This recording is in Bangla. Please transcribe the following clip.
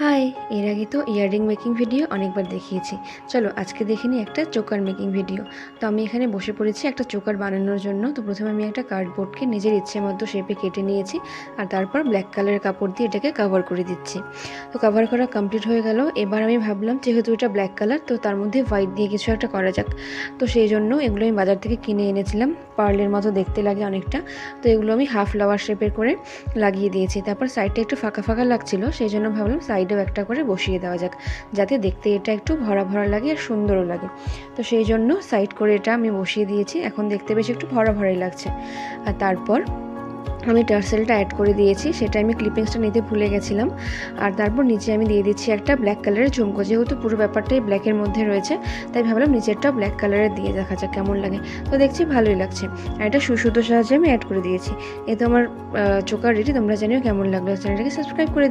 হাই, এর আগে তো ইয়াররিং মেকিং ভিডিও অনেকবার দেখিয়েছি। চলো আজকে দেখে নিই একটা চোকার মেকিং ভিডিও। তো আমি এখানে বসে পড়েছি একটা চোকার বানানোর জন্য। তো প্রথমে আমি একটা কার্ডবোর্ডকে নিজের ইচ্ছে মতো শেপে কেটে নিয়েছি, আর তারপর ব্ল্যাক কালারের কাপড় দিয়ে এটাকে কভার করে দিচ্ছি। তো কভার করা কমপ্লিট হয়ে গেল। এবার আমি ভাবলাম যেহেতু এটা ব্ল্যাক কালার, তো তার মধ্যে হোয়াইট দিয়ে কিছু একটা করা যাক। তো সেই জন্য এগুলো আমি বাজার থেকে কিনে এনেছিলাম, পার্লের মতো দেখতে লাগে অনেকটা। তো এগুলো আমি হাফ ফ্লাওয়ার শেপের করে লাগিয়ে দিয়েছি। তারপর সাইডটা একটু ফাঁকা ফাঁকা লাগছিল, সেই জন্য ভাবলাম সাইডেও একটা করে বসিয়ে দেওয়া যাক, যাতে দেখতে এটা একটু ভরা ভরা লাগে আর সুন্দরও লাগে। তো সেই জন্য সাইড করে এটা আমি বসিয়ে দিয়েছি। এখন দেখতে বেশ একটু ভরা ভরাই লাগছে। আর তারপর আমি টার্সেলটা অ্যাড করে দিয়েছি, সেটা আমি ক্লিপিংসটা নিতে ভুলে গেছিলাম। আর তারপর নিচে আমি দিয়ে দিচ্ছি একটা ব্ল্যাক কালারের ঝুমকো। যেহেতু পুরো ব্যাপারটাই ব্ল্যাকের মধ্যে রয়েছে, তাই ভাবলাম নিচেরটাও ব্ল্যাক কালারের দিয়ে দেখা যাক কেমন লাগে। তো দেখছি ভালোই লাগছে। আর এটা সুতোর সাহায্যে আমি অ্যাড করে দিয়েছি। এ তো আমার চোকার রেডি। তোমরা জানিও কেমন লাগলো। চ্যানেলটাকে সাবস্ক্রাইব করে দিও।